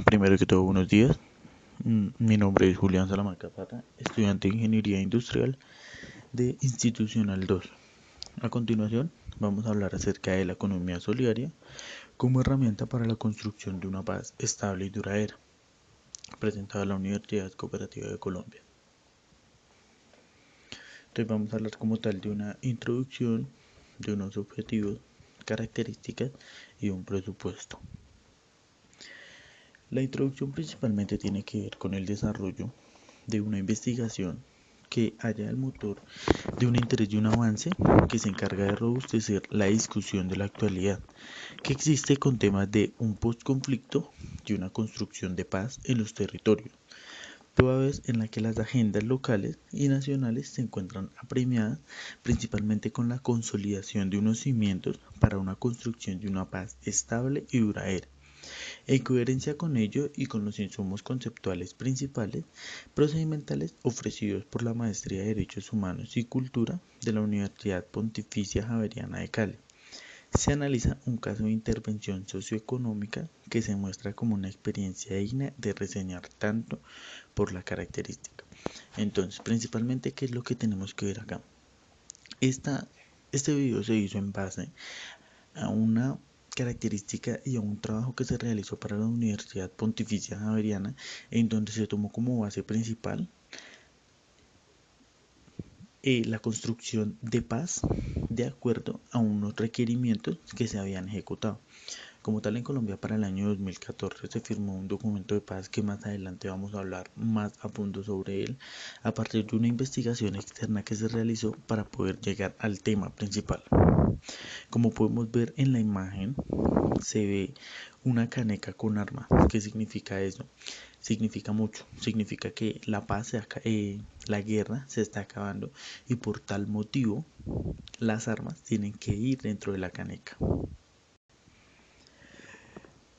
Primero que todo, buenos días. Mi nombre es Julián Salamanca Pata, estudiante de Ingeniería Industrial de Institucional 2. A continuación, vamos a hablar acerca de la economía solidaria como herramienta para la construcción de una paz estable y duradera, presentada a la Universidad Cooperativa de Colombia. Entonces vamos a hablar como tal de una introducción, de unos objetivos, características y un presupuesto. La introducción principalmente tiene que ver con el desarrollo de una investigación que haya el motor de un interés y un avance que se encarga de robustecer la discusión de la actualidad que existe con temas de un postconflicto y una construcción de paz en los territorios, toda vez en la que las agendas locales y nacionales se encuentran apremiadas principalmente con la consolidación de unos cimientos para una construcción de una paz estable y duradera. En coherencia con ello y con los insumos conceptuales principales procedimentales ofrecidos por la Maestría de Derechos Humanos y Cultura de la Universidad Pontificia Javeriana de Cali, se analiza un caso de intervención socioeconómica que se muestra como una experiencia digna de reseñar tanto por la característica. Entonces, principalmente, ¿qué es lo que tenemos que ver acá? Este video se hizo en base a una característica y a un trabajo que se realizó para la Universidad Pontificia Javeriana, en donde se tomó como base principal la construcción de paz de acuerdo a unos requerimientos que se habían ejecutado. Como tal, en Colombia para el año 2014 se firmó un documento de paz que más adelante vamos a hablar más a fondo sobre él, a partir de una investigación externa que se realizó para poder llegar al tema principal. Como podemos ver en la imagen, se ve una caneca con armas. ¿Qué significa eso? Significa mucho, significa que la guerra se está acabando y por tal motivo las armas tienen que ir dentro de la caneca.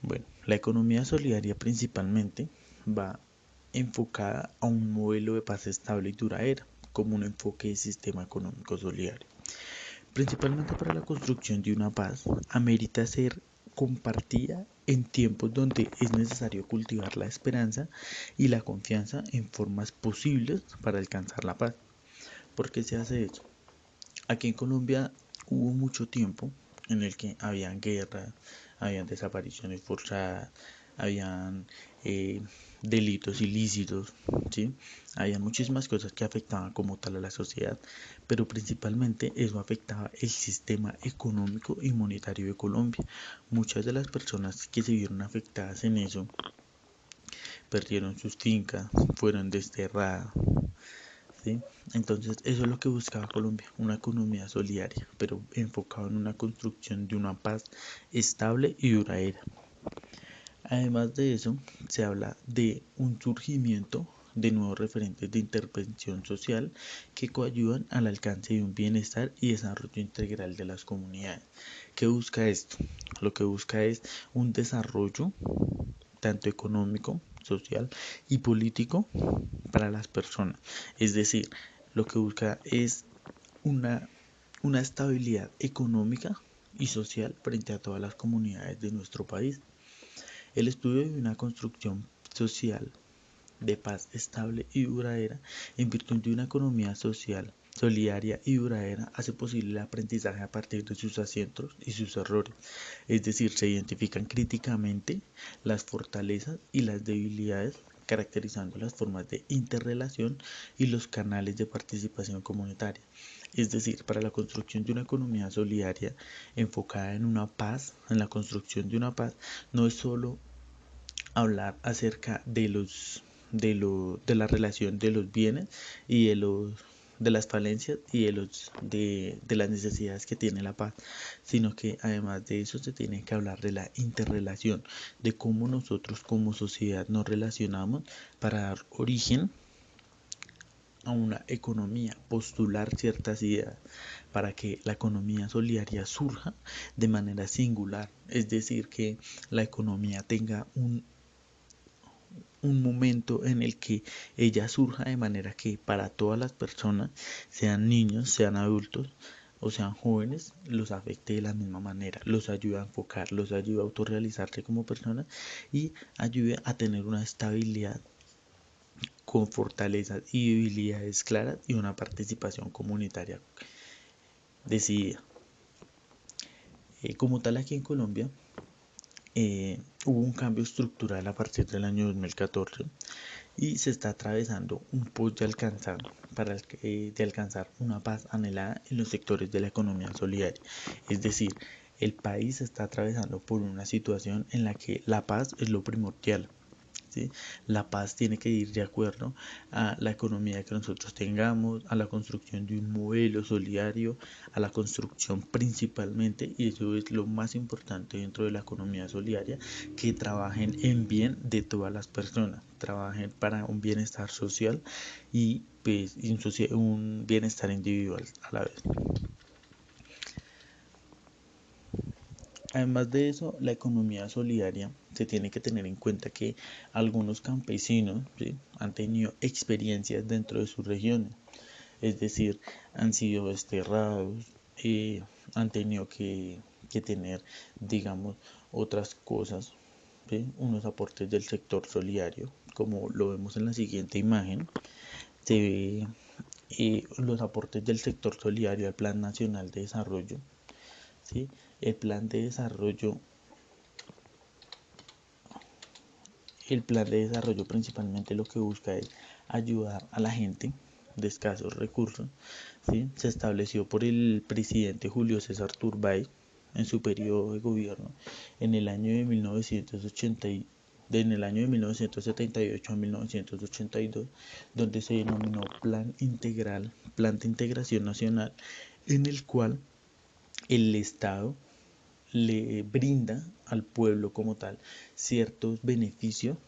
Bueno, la economía solidaria principalmente va enfocada a un modelo de paz estable y duradera, como un enfoque de sistema económico solidario. Principalmente para la construcción de una paz, amerita ser compartida en tiempos donde es necesario cultivar la esperanza y la confianza en formas posibles para alcanzar la paz. ¿Por qué se hace eso? Aquí en Colombia hubo mucho tiempo en el que habían guerras, habían desapariciones forzadas, habían delitos ilícitos, ¿sí? Habían muchísimas cosas que afectaban como tal a la sociedad, pero principalmente eso afectaba el sistema económico y monetario de Colombia. Muchas de las personas que se vieron afectadas en eso perdieron sus fincas, fueron desterradas, ¿sí? Entonces eso es lo que buscaba Colombia, una economía solidaria, pero enfocado en una construcción de una paz estable y duradera. Además de eso, se habla de un surgimiento de nuevos referentes de intervención social que coayudan al alcance de un bienestar y desarrollo integral de las comunidades. ¿Qué busca esto? Lo que busca es un desarrollo tanto económico, social y político para las personas. Es decir, lo que busca es una estabilidad económica y social frente a todas las comunidades de nuestro país. El estudio de una construcción social de paz estable y duradera en virtud de una economía social solidaria y duradera hace posible el aprendizaje a partir de sus aciertos y sus errores, es decir, se identifican críticamente las fortalezas y las debilidades caracterizando las formas de interrelación y los canales de participación comunitaria. Es decir, para la construcción de una economía solidaria enfocada en una paz, en la construcción de una paz, no es solo hablar acerca de la relación de los bienes y de las falencias y de las necesidades que tiene la paz, sino que además de eso se tiene que hablar de la interrelación, de cómo nosotros como sociedad nos relacionamos para dar origen a una economía, postular ciertas ideas para que la economía solidaria surja de manera singular, es decir, que la economía tenga un momento en el que ella surja de manera que para todas las personas, sean niños, sean adultos, o sean jóvenes, los afecte de la misma manera, los ayude a enfocar, los ayude a autorrealizarse como personas y ayude a tener una estabilidad con fortalezas y debilidades claras y una participación comunitaria decidida. Como tal, aquí en Colombia hubo un cambio estructural a partir del año 2014 y se está atravesando un post de alcanzar una paz anhelada en los sectores de la economía solidaria. Es decir, el país está atravesando por una situación en la que la paz es lo primordial. ¿Sí? La paz tiene que ir de acuerdo a la economía que nosotros tengamos, a la construcción de un modelo solidario, a la construcción principalmente, y eso es lo más importante dentro de la economía solidaria, que trabajen en bien de todas las personas, trabajen para un bienestar social y pues un bienestar individual a la vez. Además de eso, la economía solidaria se tiene que tener en cuenta que algunos campesinos, ¿sí?, han tenido experiencias dentro de sus regiones, es decir, han sido desterrados, han tenido que tener, digamos, otras cosas, ¿sí?, unos aportes del sector solidario, como lo vemos en la siguiente imagen. Se ve los aportes del sector solidario al Plan Nacional de Desarrollo. ¿Sí? El plan de desarrollo El plan de desarrollo principalmente lo que busca es ayudar a la gente de escasos recursos. ¿Sí? Se estableció por el presidente Julio César Turbay en su periodo de gobierno en el año de 1978 a 1982, donde se denominó Plan Integral, Plan de Integración Nacional, en el cual el Estado le brinda al pueblo como tal ciertos beneficios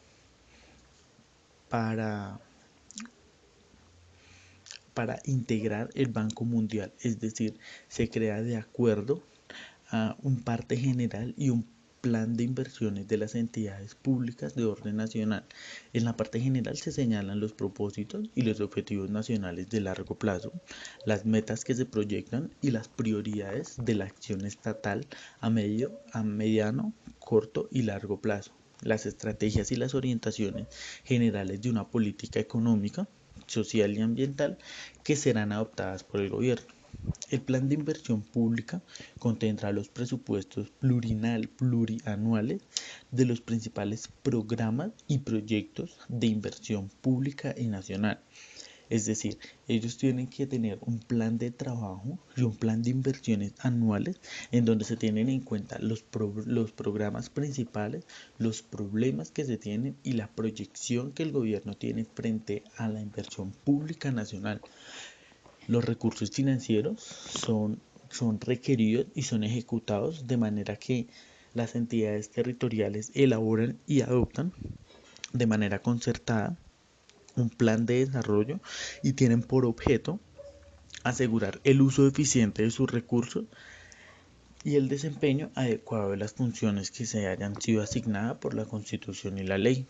para, para integrar el Banco Mundial, es decir, se crea de acuerdo a un parte general y un plan de inversiones de las entidades públicas de orden nacional. En la parte general se señalan los propósitos y los objetivos nacionales de largo plazo, las metas que se proyectan y las prioridades de la acción estatal a mediano, corto y largo plazo, las estrategias y las orientaciones generales de una política económica, social y ambiental que serán adoptadas por el gobierno. El plan de inversión pública contendrá los presupuestos plurianuales de los principales programas y proyectos de inversión pública y nacional. Es decir, ellos tienen que tener un plan de trabajo y un plan de inversiones anuales en donde se tienen en cuenta los programas principales, los problemas que se tienen y la proyección que el gobierno tiene frente a la inversión pública nacional. Los recursos financieros son requeridos y son ejecutados de manera que las entidades territoriales elaboran y adoptan de manera concertada un plan de desarrollo y tienen por objeto asegurar el uso eficiente de sus recursos y el desempeño adecuado de las funciones que se hayan sido asignadas por la Constitución y la ley.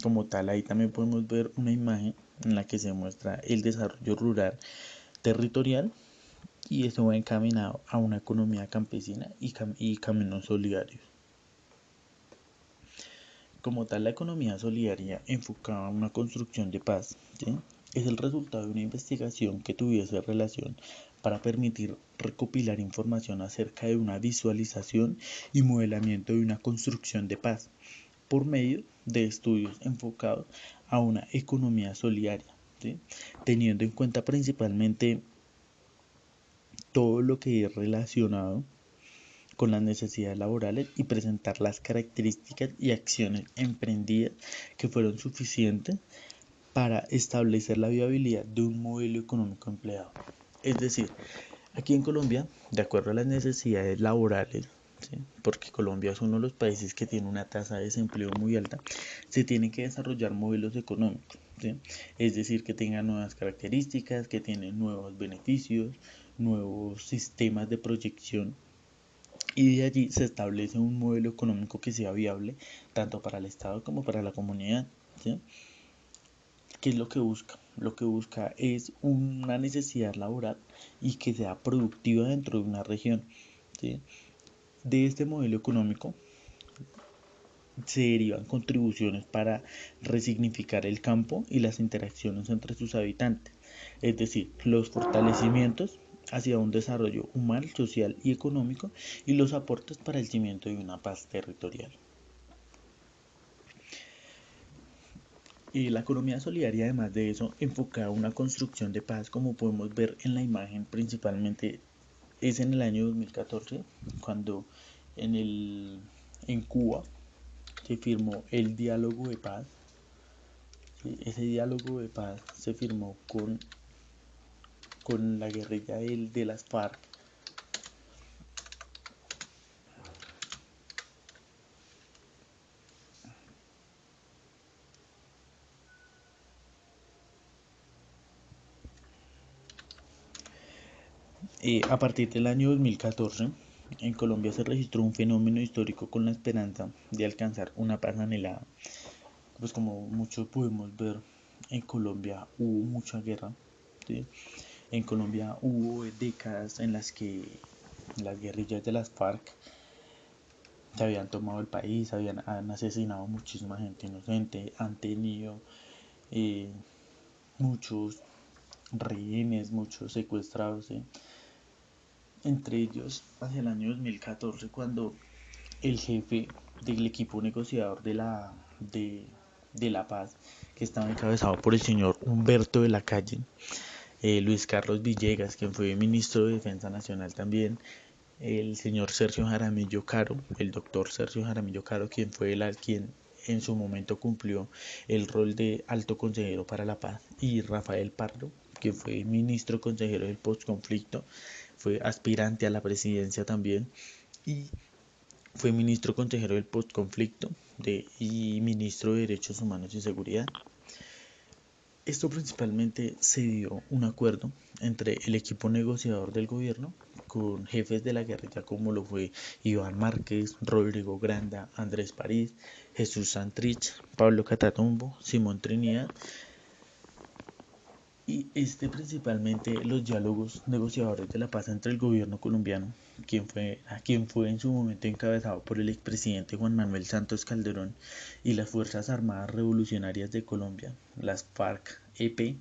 Como tal, ahí también podemos ver una imagen en la que se muestra el desarrollo rural territorial y eso va encaminado a una economía campesina y caminos solidarios. Como tal, la economía solidaria enfocada a una construcción de paz, ¿sí?, es el resultado de una investigación que tuviese relación para permitir recopilar información acerca de una visualización y modelamiento de una construcción de paz por medio de estudios enfocados a una economía solidaria, ¿sí?, teniendo en cuenta principalmente todo lo que es relacionado con las necesidades laborales y presentar las características y acciones emprendidas que fueron suficientes para establecer la viabilidad de un modelo económico empleado. Es decir, aquí en Colombia, de acuerdo a las necesidades laborales, ¿sí?, porque Colombia es uno de los países que tiene una tasa de desempleo muy alta, se tienen que desarrollar modelos económicos, ¿sí?, es decir, que tengan nuevas características, que tienen nuevos beneficios, nuevos sistemas de proyección, y de allí se establece un modelo económico que sea viable tanto para el Estado como para la comunidad, ¿sí? ¿Qué es lo que busca? lo que busca es una necesidad laboral y que sea productiva dentro de una región, ¿sí? De este modelo económico se derivan contribuciones para resignificar el campo y las interacciones entre sus habitantes, es decir, los fortalecimientos hacia un desarrollo humano, social y económico y los aportes para el cimiento de una paz territorial. Y la economía solidaria, además de eso, enfocada a una construcción de paz, como podemos ver en la imagen, principalmente es en el año 2014, cuando en, el, en Cuba se firmó el diálogo de paz. ¿Sí? Ese diálogo de paz se firmó con la guerrilla de las FARC. A partir del año 2014, en Colombia se registró un fenómeno histórico con la esperanza de alcanzar una paz anhelada. Pues como muchos pudimos ver, en Colombia hubo mucha guerra, ¿sí? En Colombia hubo décadas en las que las guerrillas de las FARC se habían tomado el país, han asesinado muchísima gente inocente, han tenido eh, muchos rehenes, muchos secuestrados, ¿sí? Entre ellos hacia el año 2014, cuando el jefe del equipo negociador de la paz, que estaba encabezado por el señor Humberto de la Calle, Luis Carlos Villegas, quien fue ministro de Defensa Nacional también, el señor Sergio Jaramillo Caro, el doctor Sergio Jaramillo Caro, quien fue quien en su momento cumplió el rol de alto consejero para la paz, y Rafael Pardo, quien fue ministro consejero del postconflicto, fue aspirante a la presidencia también, y fue ministro consejero del postconflicto y ministro de Derechos Humanos y Seguridad. Esto principalmente se dio un acuerdo entre el equipo negociador del gobierno con jefes de la guerrilla como lo fue Iván Márquez, Rodrigo Granda, Andrés París, Jesús Santrich, Pablo Catatumbo, Simón Trinidad, y principalmente los diálogos negociadores de la paz entre el gobierno colombiano, quien fue en su momento encabezado por el expresidente Juan Manuel Santos Calderón, y las Fuerzas Armadas Revolucionarias de Colombia, las FARC-EP,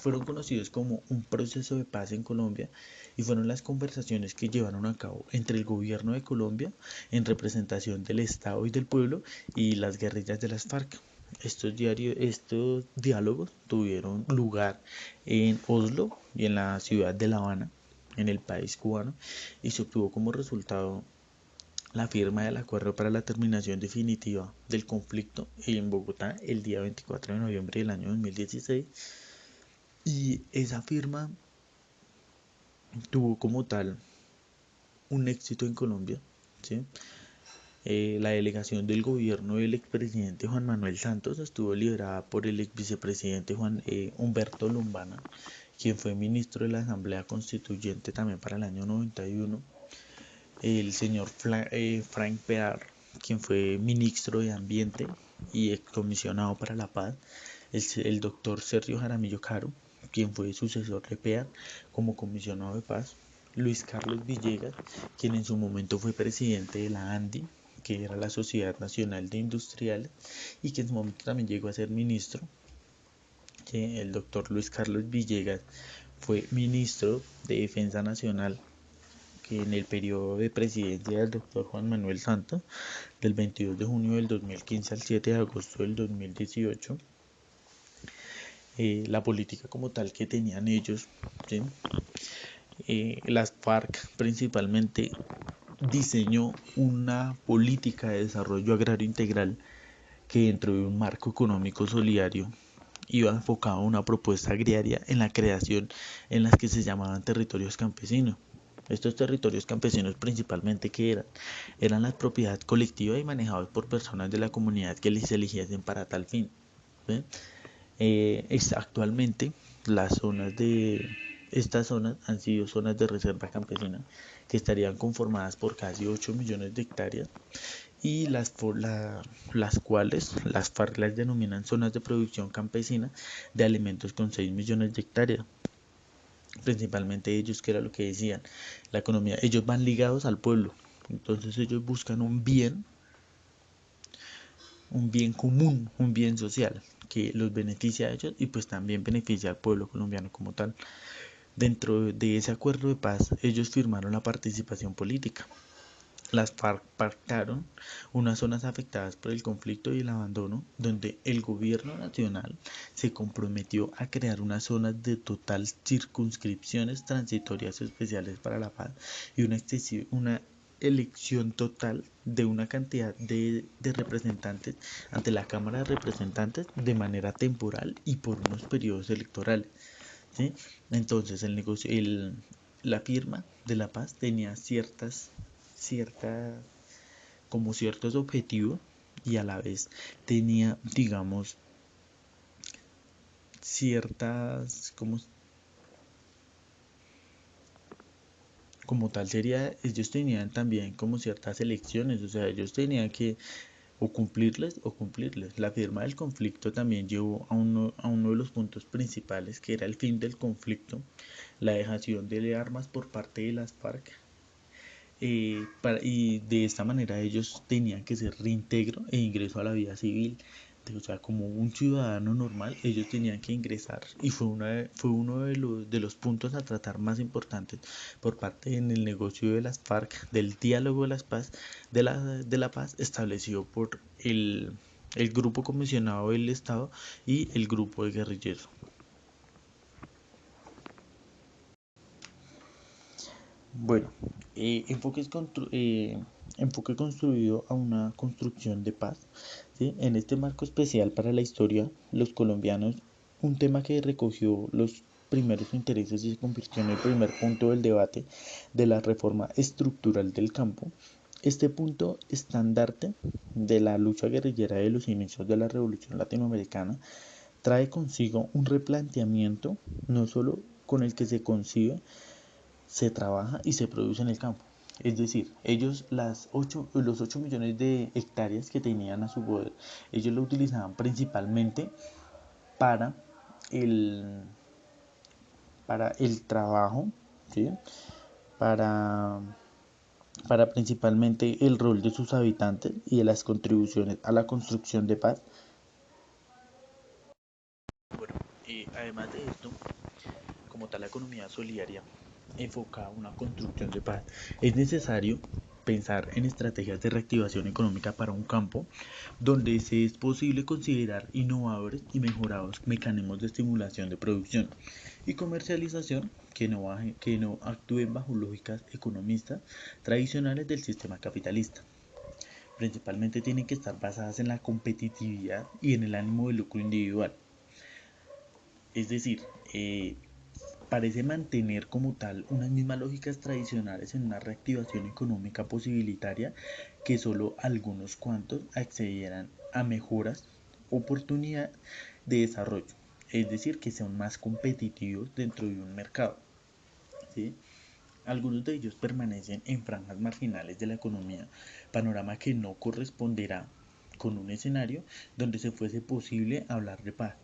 fueron conocidos como un proceso de paz en Colombia, y fueron las conversaciones que llevaron a cabo entre el gobierno de Colombia en representación del Estado y del pueblo y las guerrillas de las FARC. Estos diálogos tuvieron lugar en Oslo y en la ciudad de La Habana, en el país cubano, y se obtuvo como resultado la firma del acuerdo para la terminación definitiva del conflicto en Bogotá el día 24 de noviembre del año 2016. Y esa firma tuvo como tal un éxito en Colombia, ¿sí? La delegación del gobierno del expresidente Juan Manuel Santos estuvo liderada por el ex vicepresidente Humberto Lombana, quien fue ministro de la Asamblea Constituyente también para el año 91, el señor Frank Pear, quien fue ministro de Ambiente y excomisionado para la paz, el doctor Sergio Jaramillo Caro, quien fue sucesor de Pear como comisionado de paz, Luis Carlos Villegas, quien en su momento fue presidente de la ANDI, que era la Sociedad Nacional de Industriales, y que en su momento también llegó a ser ministro. El doctor Luis Carlos Villegas fue ministro de Defensa Nacional, que en el periodo de presidencia del doctor Juan Manuel Santos, del 22 de junio del 2015 al 7 de agosto del 2018, la política como tal que tenían ellos, ¿sí? Las FARC principalmente diseñó una política de desarrollo agrario integral que, dentro de un marco económico solidario, iba enfocado a una propuesta agraria en la creación en las que se llamaban territorios campesinos. Estos territorios campesinos principalmente, ¿que eran las propiedades colectivas y manejadas por personas de la comunidad que les eligiesen para tal fin, ¿sí? Actualmente estas zonas han sido zonas de reserva campesina, que estarían conformadas por casi 8 millones de hectáreas, y las cuales las FARC las denominan zonas de producción campesina de alimentos con 6 millones de hectáreas. Principalmente ellos, que era lo que decían, la economía, ellos van ligados al pueblo, entonces ellos buscan un bien común, un bien social que los beneficia a ellos y pues también beneficia al pueblo colombiano como tal. Dentro de ese acuerdo de paz, ellos firmaron la participación política. Las FARC pactaron unas zonas afectadas por el conflicto y el abandono, donde el gobierno nacional se comprometió a crear unas zonas de total circunscripciones transitorias especiales para la paz y una elección total de una cantidad de representantes ante la Cámara de Representantes de manera temporal y por unos periodos electorales. ¿Sí? Entonces la firma de la paz tenía ciertas, como ciertos objetivos y a la vez tenía, digamos, ciertas, como tal sería, ellos tenían también como ciertas elecciones, o sea, ellos tenían que o cumplirles o cumplirles. La firma del conflicto también llevó a uno de los puntos principales, que era el fin del conflicto, la dejación de armas por parte de las FARC, y de esta manera ellos tenían que ser reintegro e ingreso a la vida civil. O sea, como un ciudadano normal, ellos tenían que ingresar y fue uno de los puntos a tratar más importantes por parte en el negocio de las FARC, del diálogo de de la paz establecido por el grupo comisionado del Estado y el grupo de guerrilleros. Bueno, enfoque construido a una construcción de paz. ¿Sí? En este marco especial para la historia, los colombianos, un tema que recogió los primeros intereses y se convirtió en el primer punto del debate de la reforma estructural del campo. Este punto estandarte de la lucha guerrillera de los inicios de la Revolución Latinoamericana trae consigo un replanteamiento no solo con el que se concibe, se trabaja y se produce en el campo. Es decir, ellos los 8 millones de hectáreas que tenían a su poder, ellos lo utilizaban principalmente para el, para el trabajo, ¿sí? para, para principalmente el rol de sus habitantes y de las contribuciones a la construcción de paz. Bueno, además de esto, como tal la economía solidaria enfocada a una construcción de paz, es necesario pensar en estrategias de reactivación económica para un campo donde se es posible considerar innovadores y mejorados mecanismos de estimulación de producción y comercialización que no actúen bajo lógicas economistas tradicionales del sistema capitalista. Principalmente tienen que estar basadas en la competitividad y en el ánimo de lucro individual. Es decir, parece mantener como tal unas mismas lógicas tradicionales en una reactivación económica posibilitaria que solo algunos cuantos accedieran a mejoras, oportunidad de desarrollo, es decir, que sean más competitivos dentro de un mercado. ¿Sí? Algunos de ellos permanecen en franjas marginales de la economía, panorama que no corresponderá con un escenario donde se fuese posible hablar de paz,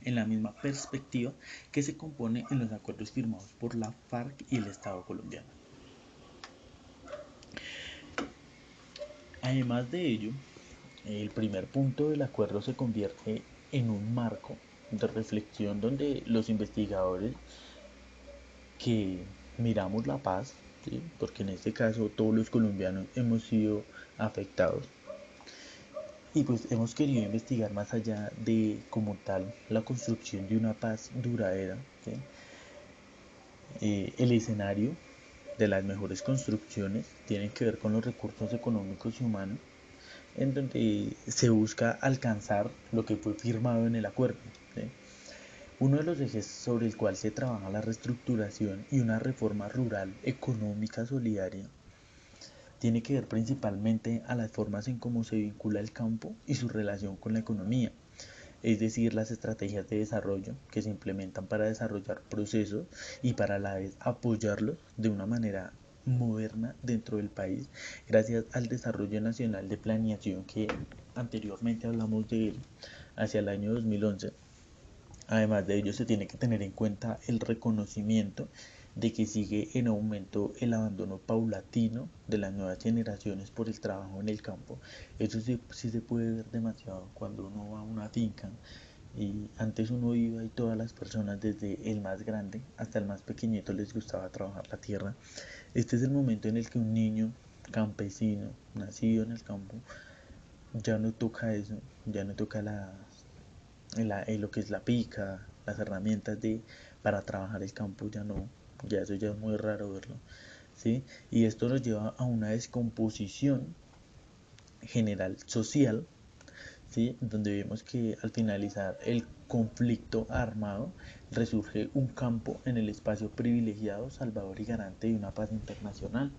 en la misma perspectiva que se compone en los acuerdos firmados por la FARC y el Estado colombiano. Además de ello, el primer punto del acuerdo se convierte en un marco de reflexión donde los investigadores que miramos la paz, ¿sí? Porque en este caso todos los colombianos hemos sido afectados y pues hemos querido investigar más allá de como tal la construcción de una paz duradera. ¿Sí? El escenario de las mejores construcciones tiene que ver con los recursos económicos y humanos, en donde se busca alcanzar lo que fue firmado en el acuerdo. ¿Sí? Uno de los ejes sobre el cual se trabaja la reestructuración y una reforma rural económica solidaria tiene que ver principalmente a las formas en cómo se vincula el campo y su relación con la economía, es decir, las estrategias de desarrollo que se implementan para desarrollar procesos y para a la vez apoyarlos de una manera moderna dentro del país gracias al desarrollo nacional de planeación que anteriormente hablamos de él hacia el año 2011. Además de ello, se tiene que tener en cuenta el reconocimiento de que sigue en aumento el abandono paulatino de las nuevas generaciones por el trabajo en el campo. Eso sí se puede ver demasiado cuando uno va a una finca y antes uno iba y todas las personas, desde el más grande hasta el más pequeñito, les gustaba trabajar la tierra. Este es el momento en el que un niño campesino, nacido en el campo, ya no toca eso, ya no toca lo que es la pica, las herramientas para trabajar el campo, ya no, ya eso ya es muy raro verlo, ¿sí? Y esto nos lleva a una descomposición general social, ¿sí? Donde vemos que al finalizar el conflicto armado resurge un campo en el espacio privilegiado, salvador y garante de una paz internacional,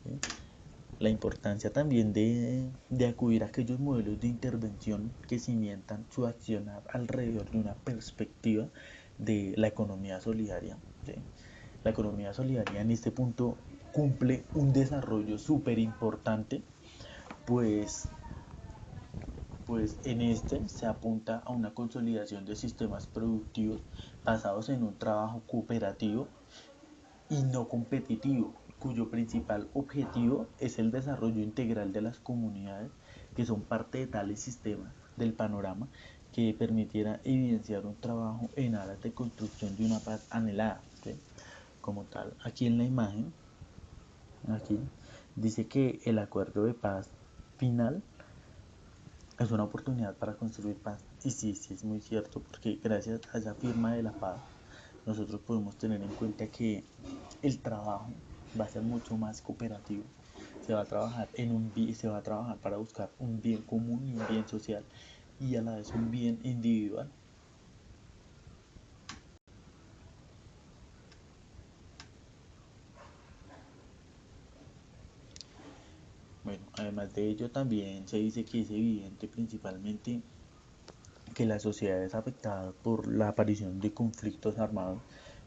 ¿sí? La importancia también de acudir a aquellos modelos de intervención que cimientan su accionar alrededor de una perspectiva de la economía solidaria, ¿sí? La economía solidaria en este punto cumple un desarrollo súper importante, pues, pues en este se apunta a una consolidación de sistemas productivos basados en un trabajo cooperativo y no competitivo, cuyo principal objetivo es el desarrollo integral de las comunidades que son parte de tales sistemas del panorama que permitiera evidenciar un trabajo en aras de construcción de una paz anhelada, ¿sí? Como tal, aquí en la imagen, aquí dice que el acuerdo de paz final es una oportunidad para construir paz. Y sí, sí es muy cierto, porque gracias a esa firma de la paz nosotros podemos tener en cuenta que el trabajo va a ser mucho más cooperativo. Se va a trabajar se va a trabajar para buscar un bien común y un bien social y a la vez un bien individual. Bueno, además de ello también se dice que es evidente principalmente que la sociedad es afectada por la aparición de conflictos armados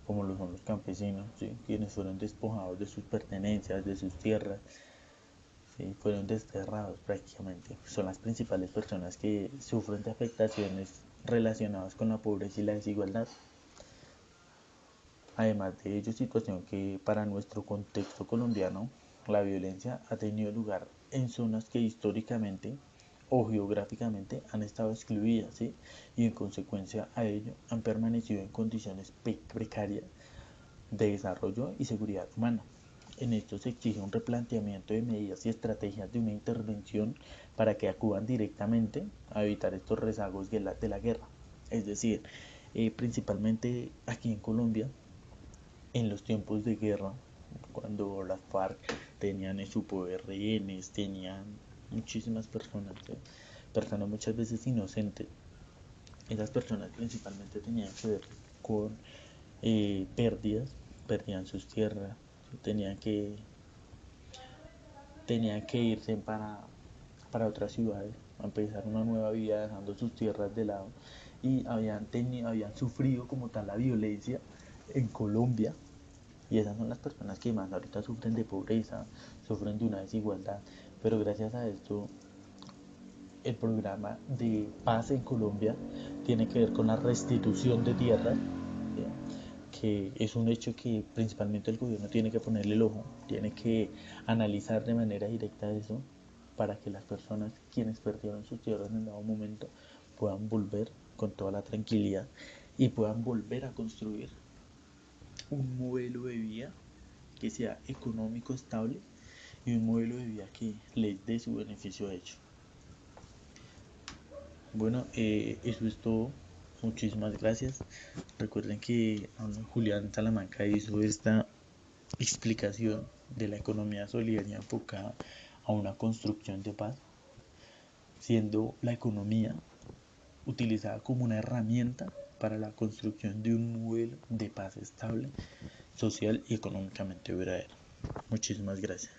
como lo son los campesinos, ¿sí? Quienes fueron despojados de sus pertenencias, de sus tierras, ¿sí? Fueron desterrados prácticamente. Son las principales personas que sufren de afectaciones relacionadas con la pobreza y la desigualdad. Además de ello, situación que para nuestro contexto colombiano, la violencia ha tenido lugar en zonas que históricamente o geográficamente han estado excluidas, ¿sí? Y en consecuencia a ello han permanecido en condiciones precarias de desarrollo y seguridad humana. En esto se exige un replanteamiento de medidas y estrategias de una intervención para que acudan directamente a evitar estos rezagos de la guerra. Es decir, principalmente aquí en Colombia, en los tiempos de guerra, cuando las FARC tenían en su poder rehenes, tenían muchísimas personas, ¿sí? Personas muchas veces inocentes. Esas personas principalmente tenían que ver con pérdidas, perdían sus tierras, tenían que, tenían que irse para otras ciudades, a empezar una nueva vida dejando sus tierras de lado y habían sufrido como tal la violencia en Colombia. Y esas son las personas que más ahorita sufren de pobreza, sufren de una desigualdad. Pero gracias a esto, el programa de paz en Colombia tiene que ver con la restitución de tierras, ¿sí? Que es un hecho que principalmente el gobierno tiene que ponerle el ojo, tiene que analizar de manera directa eso para que las personas quienes perdieron sus tierras en dado momento puedan volver con toda la tranquilidad y puedan volver a construir un modelo de vida que sea económico, estable y un modelo de vida que les dé su beneficio a ellos. Bueno, eso es todo. Muchísimas gracias. Recuerden que Julián Salamanca hizo esta explicación de la economía solidaria enfocada a una construcción de paz, siendo la economía utilizada como una herramienta para la construcción de un modelo de paz estable, social y económicamente verdadero. Muchísimas gracias.